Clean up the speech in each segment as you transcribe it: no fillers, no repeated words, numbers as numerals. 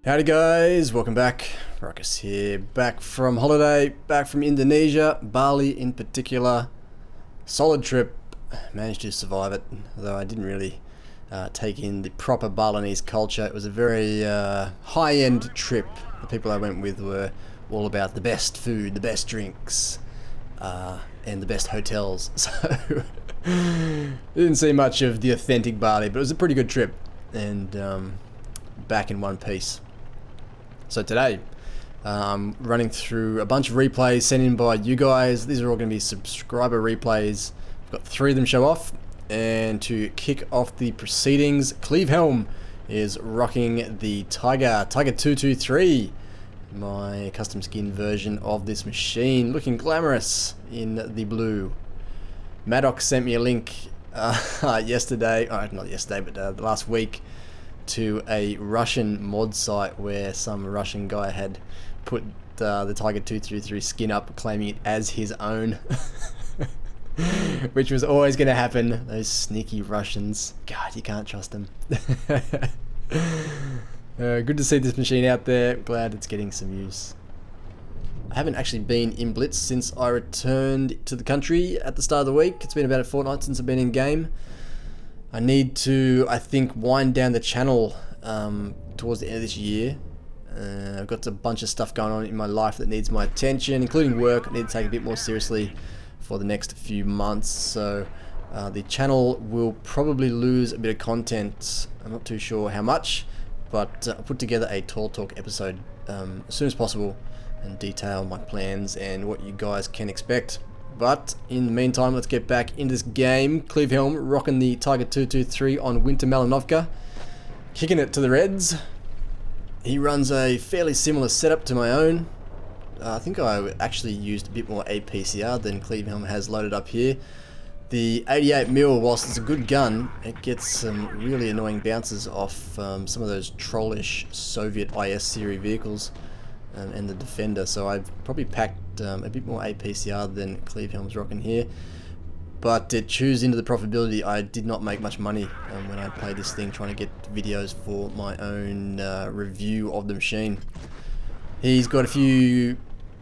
Howdy guys, welcome back. Ruckus here, back from holiday, back from Indonesia, Bali in particular. Solid trip, managed to survive it, although I didn't really take in the proper Balinese culture. It was a very high-end trip. The people I went with were all about the best food, the best drinks, and the best hotels. So, didn't see much of the authentic Bali, but it was a pretty good trip, and back in one piece. So today, I'm running through a bunch of replays sent in by you guys. These are all going to be subscriber replays. I've got 3 of them show off. And to kick off the proceedings, Klievhelm is rocking the Tiger 223. My custom skin version of this machine. Looking glamorous in the blue. Maddox sent me a link yesterday, not yesterday, but the last week, to a Russian mod site where some Russian guy had put the Tiger 233 skin up, claiming it as his own. Which was always going to happen. Those sneaky Russians. God, you can't trust them. Good to see this machine out there. Glad it's getting some use. I haven't actually been in Blitz since I returned to the country at the start of the week. It's been about a fortnight since I've been in game. I need to, I think, wind down the channel towards the end of this year. I've got a bunch of stuff going on in my life that needs my attention, including work. I need to take it a bit more seriously for the next few months. So the channel will probably lose a bit of content. I'm not too sure how much, but I'll put together a Tall Talk episode as soon as possible and detail my plans and what you guys can expect. But in the meantime, let's get back into this game. Klievhelm rocking the Tiger 223 on Winter Malinovka, kicking it to the Reds. He runs a fairly similar setup to my own. I think I actually used a bit more APCR than Klievhelm has loaded up here. The 88mm, whilst it's a good gun, it gets some really annoying bounces off some of those trollish Soviet IS series vehicles. And the Defender, so I've probably packed a bit more APCR than Klievhelm's rocking here, but it chews into the profitability. I did not make much money when I played this thing, trying to get videos for my own review of the machine. He's got a few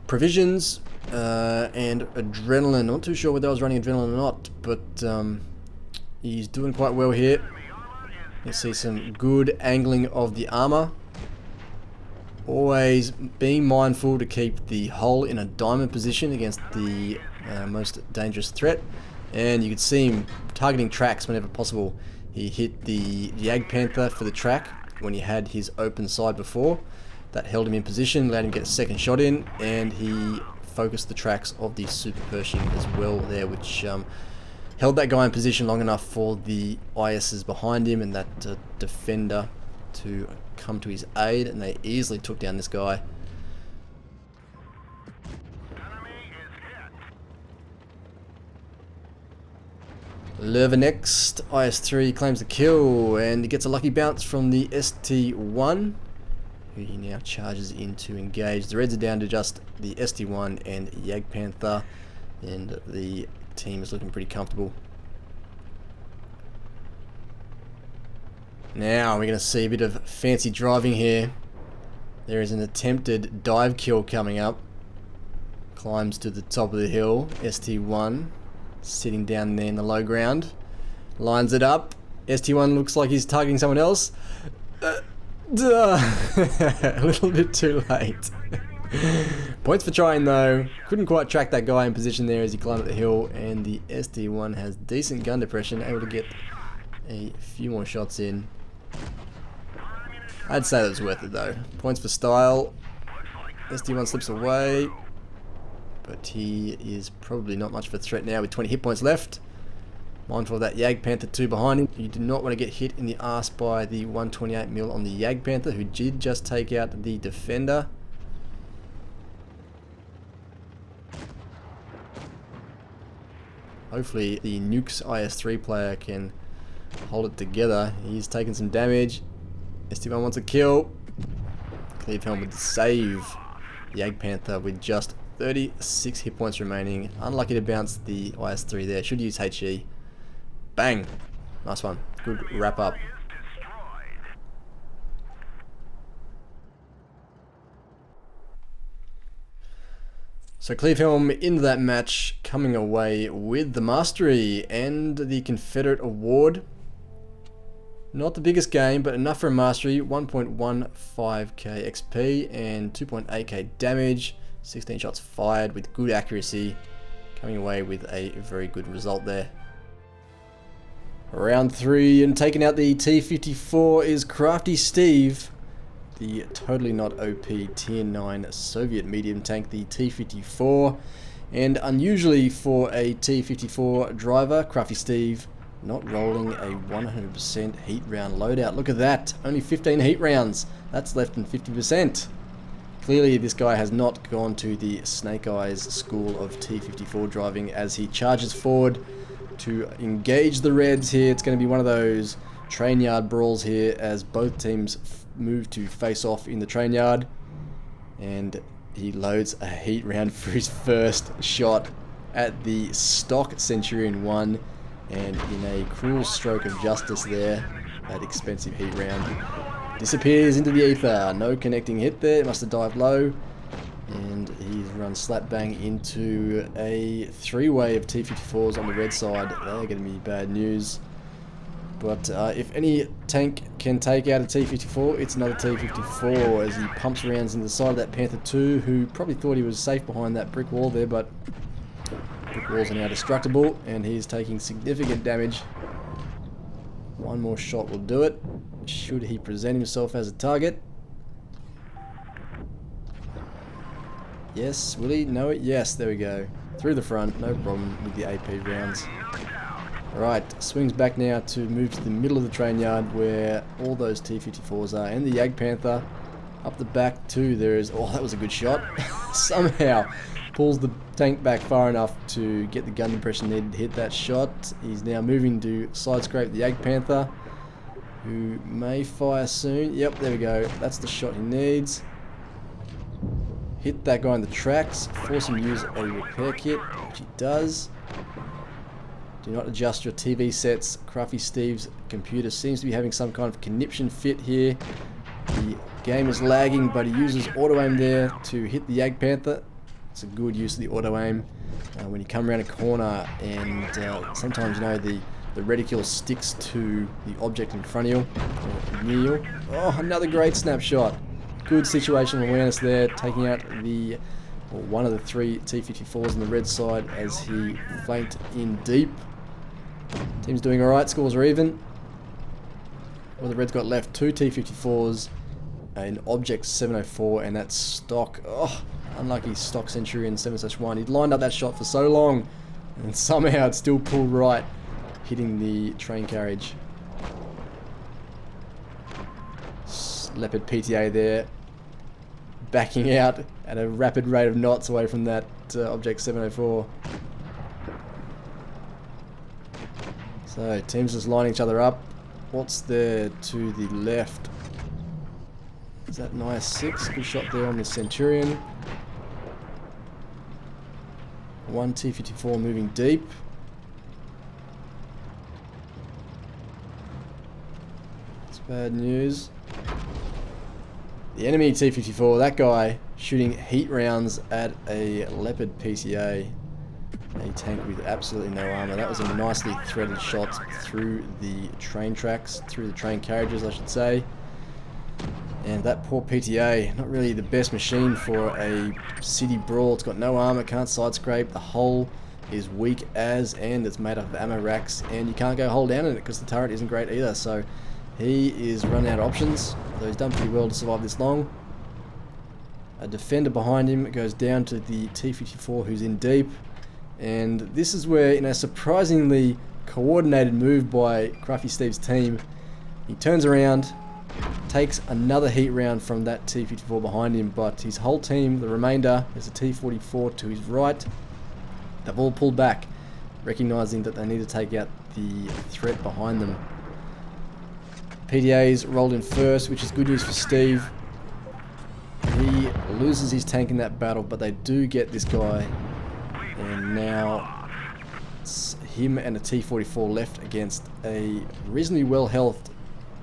provisions and adrenaline. I'm not too sure whether I was running adrenaline or not, but he's doing quite well here. You see some good angling of the armor. Always being mindful to keep the hull in a diamond position against the most dangerous threat. And you can see him targeting tracks whenever possible. He hit the Jagdpanther for the track when he had his open side before. That held him in position, allowed him to get a second shot in, and he focused the tracks of the Super Pershing as well there, which held that guy in position long enough for the ISs behind him and that Defender to come to his aid, and they easily took down this guy. Lerva next, IS-3 claims the kill, and he gets a lucky bounce from the ST-1, who he now charges in to engage. The Reds are down to just the ST-1 and Jagdpanther, and the team is looking pretty comfortable. Now we're going to see a bit of fancy driving here. There is an attempted dive kill coming up. Climbs to the top of the hill. ST1 sitting down there in the low ground. Lines it up. ST1 looks like he's targeting someone else. A little bit too late. Points for trying though. Couldn't quite track that guy in position there as he climbed up the hill, and the ST1 has decent gun depression, able to get a few more shots in. I'd say that was worth it though. Points for style. SD1 slips away, but he is probably not much of a threat now with 20 hit points left. Mindful of that Jagdpanther 2 behind him. You do not want to get hit in the arse by the 128mm on the Jagdpanther, who did just take out the Defender. Hopefully the Nukes IS-3 player can hold it together. He's taken some damage. ST1 wants a kill. Klievhelm with the save. Jagdpanther with just 36 hit points remaining. Unlucky to bounce the IS-3 there. Should use HE. Bang. Nice one. Good wrap up. So Klievhelm into that match, coming away with the Mastery and the Confederate Award. Not the biggest game, but enough for a Mastery. 1.15k XP and 2.8k damage. 16 shots fired with good accuracy. Coming away with a very good result there. Round 3, and taking out the T-54 is CraftySteve. The totally not OP Tier 9 Soviet medium tank, the T-54. And unusually for a T-54 driver, CraftySteve not rolling a 100% heat round loadout. Look at that, only 15 heat rounds. That's less than 50%. Clearly this guy has not gone to the Snake Eyes school of T-54 driving as he charges forward to engage the Reds here. It's going to be one of those train yard brawls here as both teams move to face off in the train yard, and he loads a heat round for his first shot at the stock Centurion 1, and in a cruel stroke of justice there, that expensive heat round disappears into the ether. No connecting hit there, it must have dived low, and he's run slap bang into a three-way of T-54s on the red side. They're going to be bad news. But if any tank can take out a T-54, it's another T-54 as he pumps rounds into the side of that Panther 2, who probably thought he was safe behind that brick wall there, but brick walls are now destructible, and he's taking significant damage. One more shot will do it, should he present himself as a target. Yes, will he? No, yes, there we go. Through the front, no problem with the AP rounds. Right, swings back now to move to the middle of the train yard where all those T-54s are, and the Jagdpanther. Up the back too, there is, oh, that was a good shot. Somehow pulls the tank back far enough to get the gun impression needed to hit that shot. He's now moving to side scrape the Jagdpanther, who may fire soon. Yep, there we go. That's the shot he needs. Hit that guy in the tracks, force him to use a repair kit, which he does. Do not adjust your TV sets. CraftySteve's computer seems to be having some kind of conniption fit here. The game is lagging, but he uses auto aim there to hit the Jagdpanther. It's a good use of the auto aim when you come around a corner, and sometimes, you know, the reticule sticks to the object in front of you or near you. Oh, another great snapshot. Good situational awareness there, taking out the one of the three T-54s on the red side as he flanked in deep. Team's doing alright, scores are even. Well, the Reds got left two T-54s, an Object 704, and that stock, oh, unlucky stock Centurion 7/1. He'd lined up that shot for so long, and somehow it still pulled right, hitting the train carriage. Leopard PTA there, backing out at a rapid rate of knots away from that Object 704. So teams just lining each other up. What's there to the left? Is that an IS-6? Good shot there on the Centurion. One T-54 moving deep. It's bad news. The enemy T-54, that guy shooting heat rounds at a Leopard PCA. A tank with absolutely no armor. That was a nicely threaded shot through the train tracks, through the train carriages, I should say. And that poor PTA, not really the best machine for a city brawl. It's got no armor, can't side scrape. The hull is weak as, and it's made up of ammo racks, and you can't go hold down in it because the turret isn't great either. So he is running out of options, although he's done pretty well to survive this long. A defender behind him goes down to the T-54 who's in deep. And this is where, in a surprisingly coordinated move by CraftySteve's team, he turns around, takes another heat round from that T-54 behind him, but his whole team, the remainder, there's a T-44 to his right, they've all pulled back, recognizing that they need to take out the threat behind them. PDA's rolled in first, which is good news for Steve. He loses his tank in that battle, but they do get this guy. And now it's him and a T-44 left against a reasonably well-healthed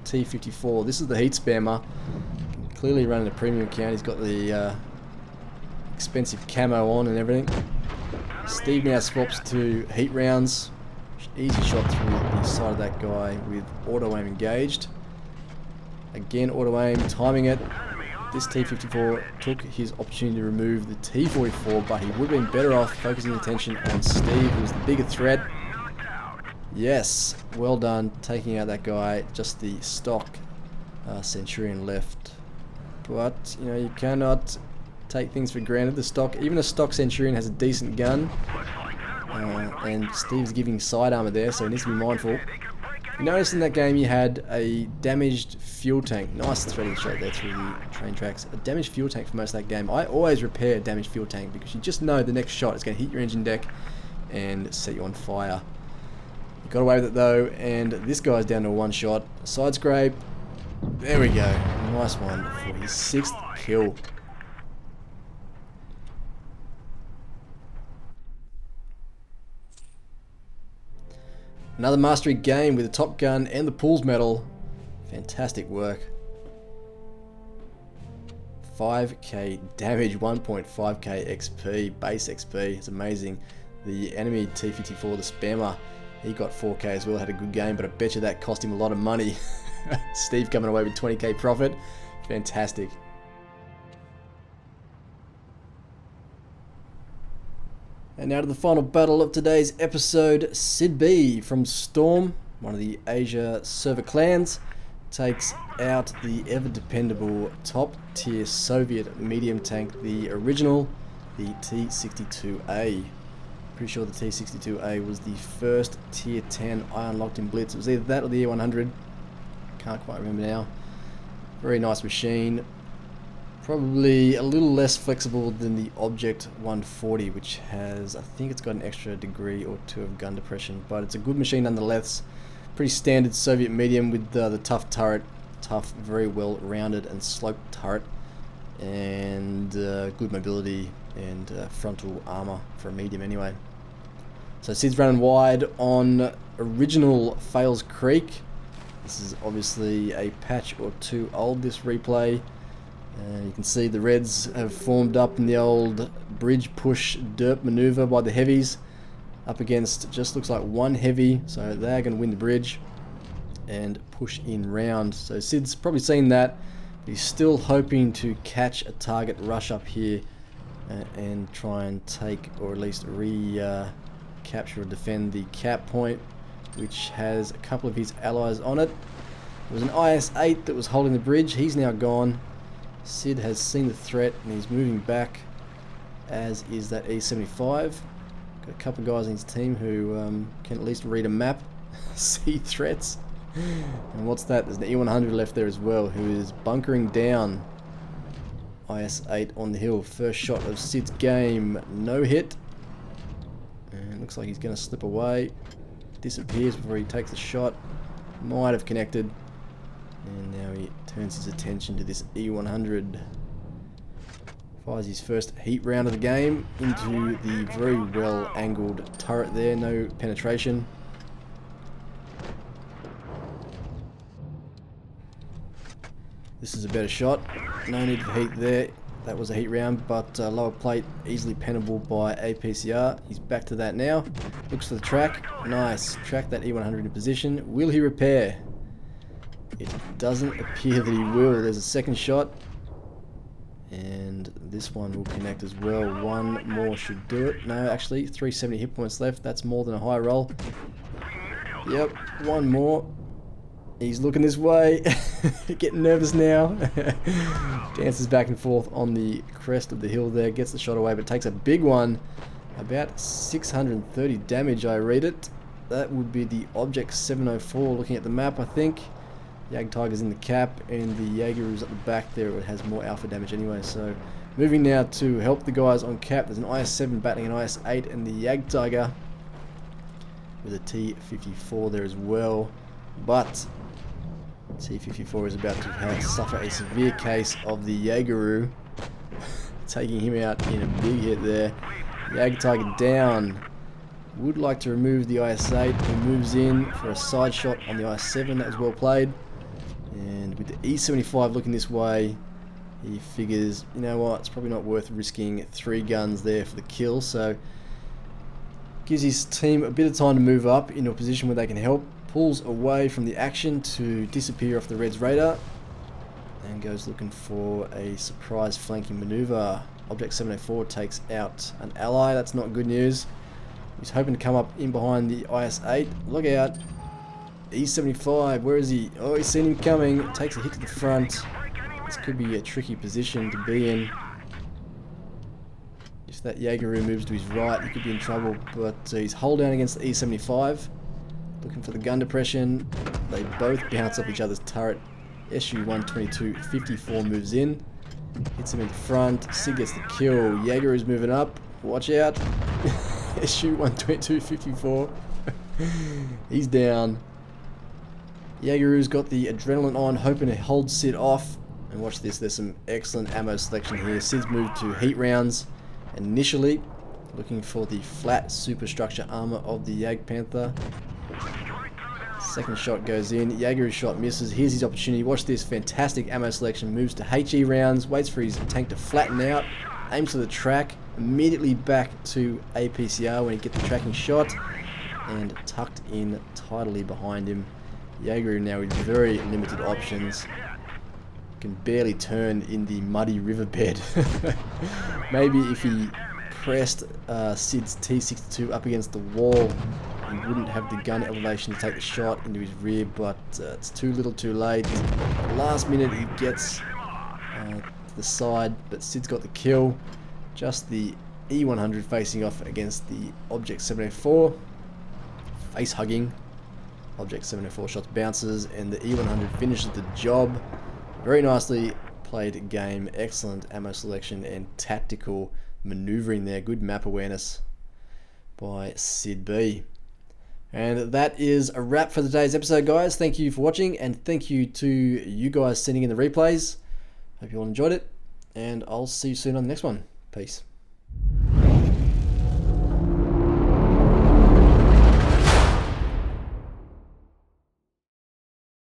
T-54. This is the heat spammer. Clearly running a premium account. He's got the expensive camo on and everything. Steve now swaps to heat rounds. Easy shot through the side of that guy with auto aim engaged. Again, auto aim, timing it. This T-54 took his opportunity to remove the T-44, but he would have been better off focusing attention on Steve, who's the bigger threat. Yes, well done, taking out that guy. Just the stock Centurion left. But, you know, you cannot take things for granted. The stock, even a stock Centurion has a decent gun. And Steve's giving side armor there, so he needs to be mindful. You notice in that game you had a damaged fuel tank. Nice threading shot there through the train tracks. A damaged fuel tank for most of that game. I always repair a damaged fuel tank because you just know the next shot is going to hit your engine deck and set you on fire. You got away with it though, and this guy's down to a one shot. Side scrape. There we go. Nice one for his 6th kill. Another mastery game with the Top Gun and the Pools medal. Fantastic work. 5k damage, 1.5k XP, base XP. It's amazing. The enemy T-54, the spammer, he got 4k as well, had a good game, but I bet you that cost him a lot of money. Steve coming away with 20k profit. Fantastic. And now to the final battle of today's episode. SydB from Storm, one of the Asia server clans, takes out the ever dependable top tier Soviet medium tank, the original, the T-62A. Pretty sure the T-62A was the first tier 10 I unlocked in Blitz. It was either that or the E-100. Can't quite remember now. Very nice machine. Probably a little less flexible than the Object 140, which has, I think it's got an extra degree or 2 of gun depression, but it's a good machine nonetheless. Pretty standard Soviet medium with the tough turret, tough, very well rounded and sloped turret, and good mobility and frontal armor for a medium anyway. So Sid's running wide on original Fails Creek. This is obviously a patch or 2 old, this replay. You can see the Reds have formed up in the old bridge push derp maneuver by the heavies, up against just looks like one heavy, so they're going to win the bridge and push in round. So Sid's probably seen that, but he's still hoping to catch a target rush up here and try and take, or at least capture or defend the cap point, which has a couple of his allies on it. There was an IS-8 that was holding the bridge. He's now gone. Sid has seen the threat and he's moving back, as is that E-75. Got a couple of guys in his team who can at least read a map, see threats. And what's that? There's an E-100 left there as well, who is bunkering down. IS-8 on the hill. First shot of Sid's game, no hit. And looks like he's going to slip away. Disappears before he takes the shot. Might have connected. And now he turns his attention to this E-100. Fires his first heat round of the game into the very well angled turret there, no penetration. This is a better shot, no need for heat there. That was a heat round, but lower plate easily pennable by APCR. He's back to that now. Looks for the track. Nice. Track that E-100 into position. Will he repair? It doesn't appear that he will. There's a second shot. And this one will connect as well. One more should do it. No, actually, 370 hit points left. That's more than a high roll. Yep, one more. He's looking this way. Getting nervous now. Dances back and forth on the crest of the hill there. Gets the shot away, but takes a big one. About 630 damage, I read it. That would be the Object 704 looking at the map, I think. Jag Tiger's in the cap, and the Jaegeru's at the back there. It has more alpha damage anyway. So moving now to help the guys on cap. There's an IS-7 battling an IS-8 and the Jag Tiger with a T-54 there as well. But T-54 is about to suffer a severe case of the Jaegeru, taking him out in a big hit there. Jag Tiger down. Would like to remove the IS-8, who moves in for a side shot on the IS-7. That was well played. And with the E-75 looking this way, He figures, you know what, it's probably not worth risking 3 guns there for the kill, so gives his team a bit of time to move up into a position where they can help. Pulls away from the action to disappear off the Red's radar and goes looking for a surprise flanking maneuver. Object 704 takes out an ally. That's not good news. He's hoping to come up in behind the IS-8. Look out. E75, where is he? Oh, he's seen him coming. Takes a hit to the front. This could be a tricky position to be in. If that Jaegeru moves to his right, he could be in trouble, but he's hold down against the E75. Looking for the gun depression. They both bounce off each other's turret. SU-122-54 moves in. Hits him in the front. Sid gets the kill. Jaegeru's moving up. Watch out. SU-122-54. He's down. Jaegeru's got the adrenaline on, hoping to hold Sid off. And watch this, there's some excellent ammo selection here. Sid's moved to heat rounds initially, looking for the flat superstructure armor of the Jagdpanther. Second shot goes in, Jaegeru's shot misses. Here's his opportunity. Watch this, fantastic ammo selection. Moves to HE rounds, waits for his tank to flatten out, aims for the track, immediately back to APCR when he gets the tracking shot, and tucked in tidily behind him. Jaegeru now with very limited options. Can barely turn in the muddy riverbed. Maybe if he pressed Sid's T62 up against the wall, he wouldn't have the gun elevation to take the shot into his rear, but it's too little too late. Last minute he gets to the side, but Sid's got the kill. Just the E100 facing off against the Object 704. Face hugging. Object 704 shots bounces, and the E100 finishes the job. Very nicely played game, excellent ammo selection and tactical maneuvering there. Good map awareness by SydB. And that is a wrap for today's episode, guys. Thank you for watching, and thank you to you guys sending in the replays. Hope you all enjoyed it, and I'll see you soon on the next one. Peace.